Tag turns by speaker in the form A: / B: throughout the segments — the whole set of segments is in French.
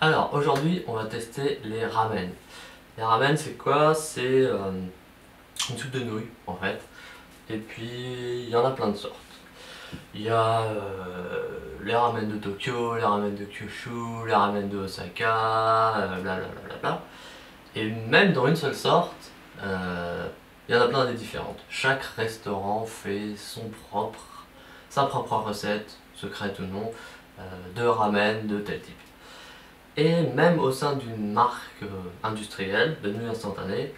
A: Alors aujourd'hui on va tester les ramen. Les ramen c'est quoi? C'est une soupe de nouilles en fait. Et puis il y en a plein de sortes. Il y a les ramen de Tokyo, les ramen de Kyushu, les ramen de Osaka, blablabla. Et même dans une seule sorte, il y en a plein des différentes. Chaque restaurant fait sa propre recette, secrète ou non, de ramen de tel type. Et même au sein d'une marque industrielle de nouilles instantanées,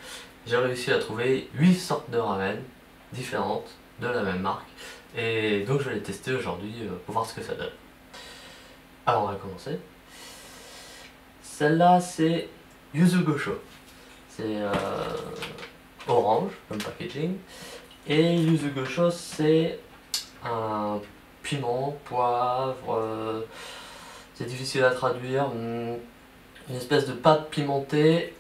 A: j'ai réussi à trouver 8 sortes de ramen différentes de la même marque. Et donc je vais les tester aujourd'hui pour voir ce que ça donne. Alors on va commencer. Celle-là c'est Yuzu Gosho. C'est orange comme packaging. Et Yuzu Gosho c'est un piment, poivre, c'est difficile à traduire, une espèce de pâte pimentée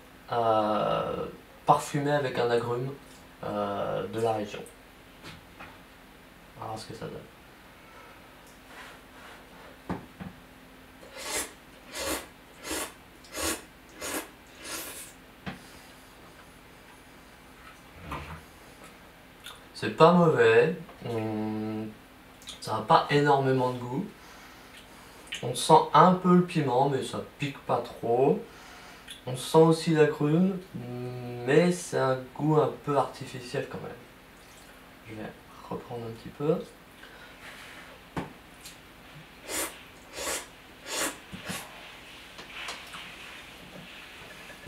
A: parfumée avec un agrume de la région. On va voir ce que ça donne. C'est pas mauvais, ça n'a pas énormément de goût. On sent un peu le piment, mais ça pique pas trop. On sent aussi l'agrume, mais c'est un goût un peu artificiel quand même. Je vais reprendre un petit peu.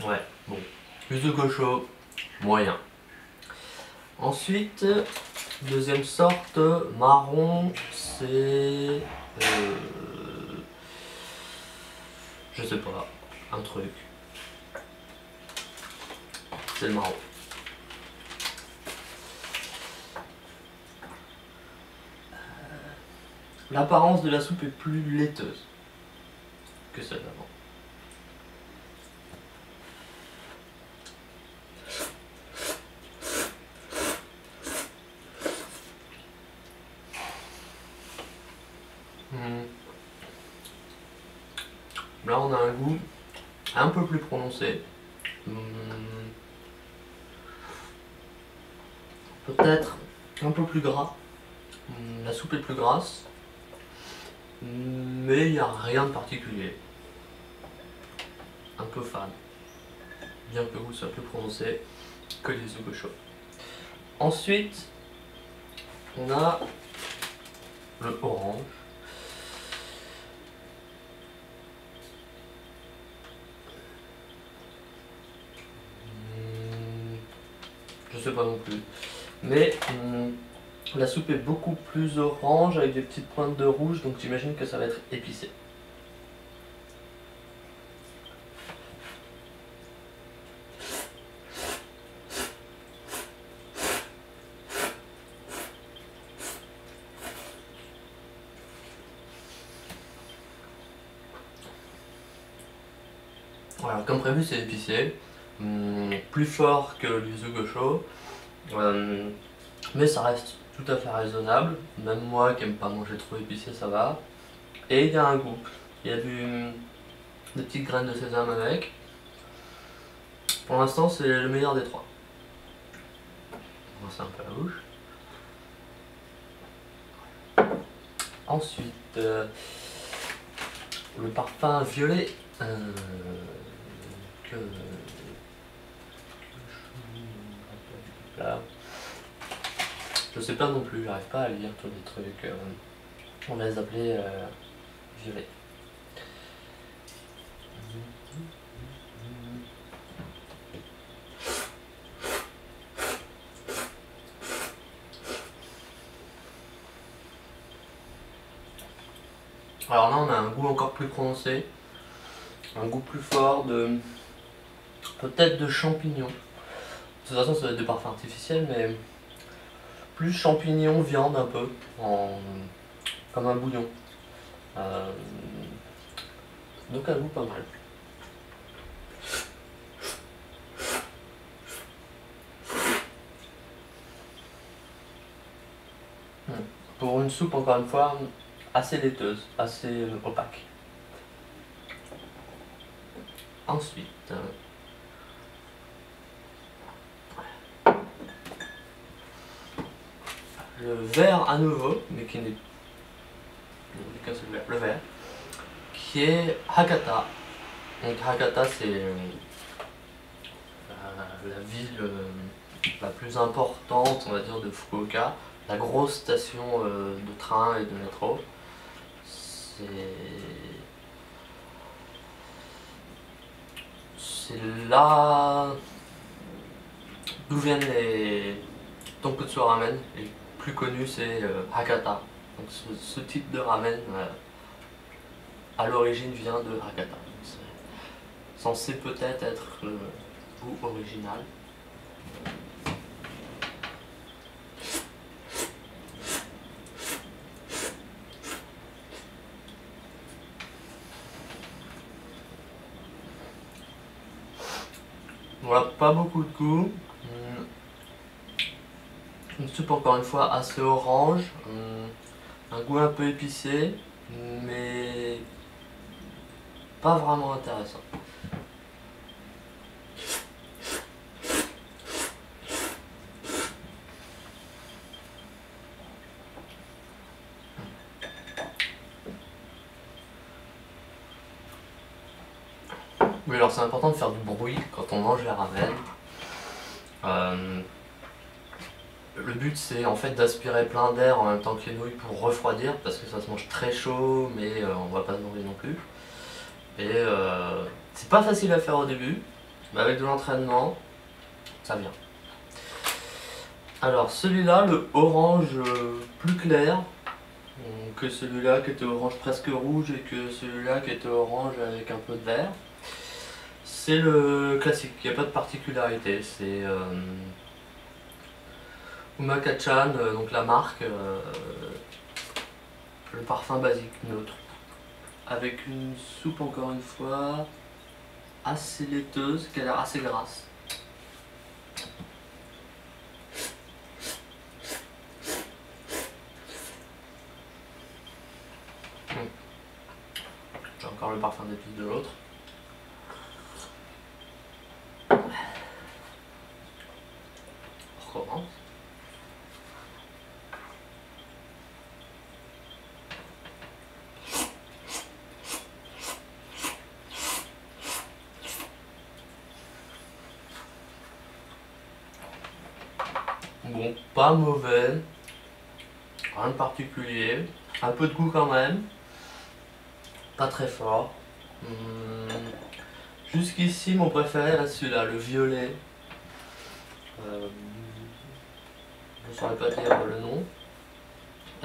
A: Ouais, bon. Yuzu Gosho, moyen. Ensuite, deuxième sorte, marron, c'est... je sais pas, un truc. C'est le marron. L'apparence de la soupe est plus laiteuse que celle d'avant. Là on a un goût un peu plus prononcé. Peut-être un peu plus gras. La soupe est plus grasse. Mais il n'y a rien de particulier. Un peu fade. Bien que le goût soit plus prononcé que les Yuzu Gosho. Ensuite, on a le orange. Je sais pas non plus. Mais la soupe est beaucoup plus orange avec des petites pointes de rouge, donc j'imagine que ça va être épicé. Voilà, comme prévu c'est épicé, plus fort que le Yuzu Gosho, mais ça reste tout à fait raisonnable, même moi qui aime pas manger trop épicé ça va. Et il y a un goût, il y a des petites graines de sésame avec. Pour l'instant c'est le meilleur des trois. On va un peu la bouche. Ensuite, le parfum violet là. Je sais pas non plus, j'arrive pas à lire tous les trucs. On va les appeler violets. Alors là on a un goût encore plus prononcé, un goût plus fort de peut-être de champignons. De toute façon ça va être des parfums artificiels, mais plus champignons, viande un peu, comme un bouillon. Donc un goût pas mal. Pour une soupe encore une fois assez laiteuse, assez opaque. Ensuite, le vert à nouveau, mais qui n'est qu'un seul vert, le vert, qui est Hakata. Donc Hakata, c'est la ville la plus importante, on va dire, de Fukuoka, la grosse station de train et de métro. C'est là d'où viennent les tonkotsu ramen. Les plus connus, c'est Hakata. Donc ce type de ramen à l'origine vient de Hakata. C'est censé peut-être être le goût original. Voilà, pas beaucoup de goût. Une soupe encore une fois assez orange. Un goût un peu épicé, mais pas vraiment intéressant. Oui, alors c'est important de faire du bruit quand on mange les ramen. Le but c'est en fait d'aspirer plein d'air en même temps que les nouilles pour refroidir parce que ça se mange très chaud mais on va pas se nourrir non plus. Et c'est pas facile à faire au début, mais avec de l'entraînement, ça vient. Alors celui-là, le orange plus clair que celui-là qui était orange presque rouge et que celui-là qui était orange avec un peu de vert. C'est le classique, il n'y a pas de particularité, c'est Umaka-chan, donc la marque, le parfum basique neutre, avec une soupe encore une fois assez laiteuse, qui a l'air assez grasse. J'ai encore le parfum d'épices de l'autre. On recommence. Bon, pas mauvais, rien de particulier, un peu de goût quand même, pas très fort. Jusqu'ici, mon préféré reste celui-là, le violet. Je ne saurais pas dire le nom.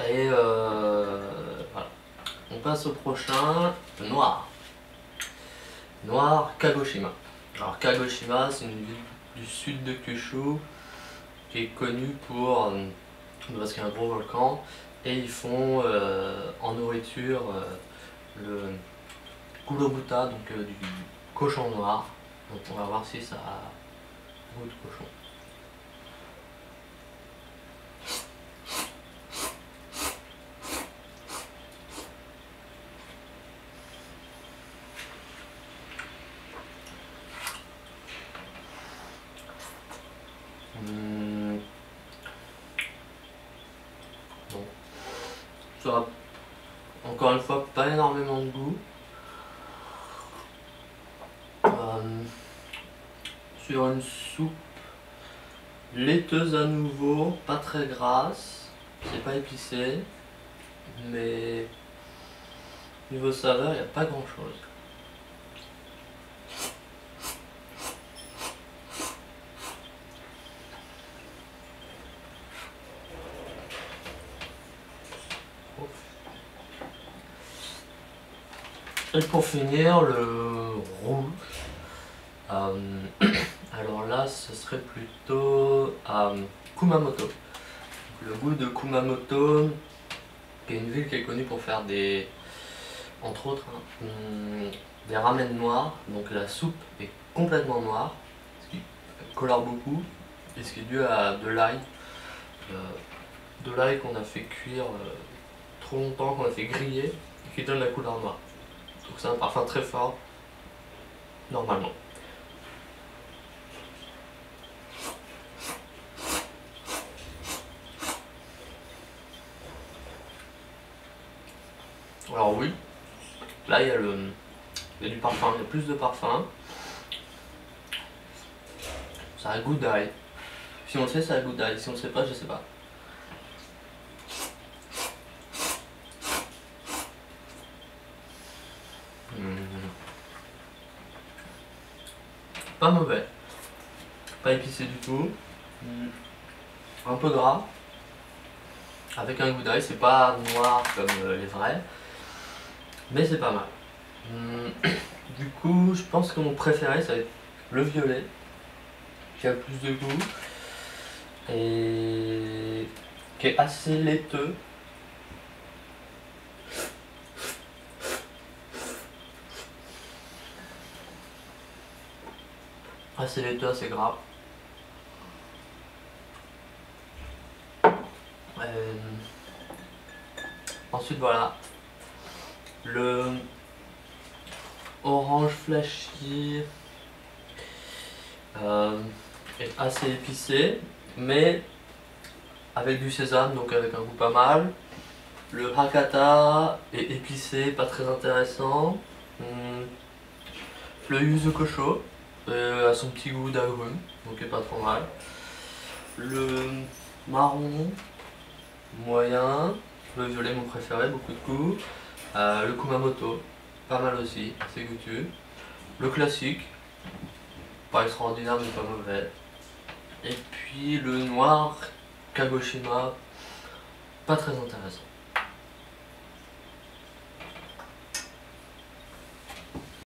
A: Et voilà. On passe au prochain, le noir. Noir Kagoshima. Alors Kagoshima, c'est une ville du sud de Kyushu qui est connue pour parce qu'il y a un gros volcan et ils font en nourriture le kurobuta, donc du cochon noir. Donc on va voir si ça a goût de cochon. Bon. Ça a encore une fois pas énormément de goût. Sur une soupe laiteuse à nouveau, pas très grasse, c'est pas épicé, mais niveau saveur, il n'y a pas grand chose. Et pour finir, le rouge. Alors là, ce serait plutôt Kumamoto. Le goût de Kumamoto, qui est une ville qui est connue pour faire des, entre autres, des ramen noirs. Donc la soupe est complètement noire, ce qui colore beaucoup, et ce qui est dû à de l'ail. De l'ail qu'on a fait cuire trop longtemps, qu'on a fait griller, et qui donne la couleur noire. Donc c'est un parfum très fort. normalement. Alors oui, là il y a du parfum, il y a plus de parfum. Ça a goût d'ail. Si on le sait, ça a goût d'ail. Si on le sait pas, je sais pas. Pas mauvais. Pas épicé du tout. Un peu gras. Avec un goût d'ail, c'est pas noir comme les vrais. Mais c'est pas mal. Du coup, je pense que mon préféré, ça va être le violet. Qui a plus de goût. Et qui est assez laiteux. Assez laiteux, assez gras. Ensuite voilà, le orange flashy est assez épicé, mais avec du sésame, donc avec un goût pas mal. Le hakata est épicé, pas très intéressant. Le yuzu kosho a son petit goût d'agrumes, donc est pas trop mal. Le marron, moyen. Le violet, mon préféré, beaucoup de goût. Le kumamoto, pas mal aussi, c'est goûtu. Le classique, pas extraordinaire mais pas mauvais. Et puis le noir Kagoshima, pas très intéressant.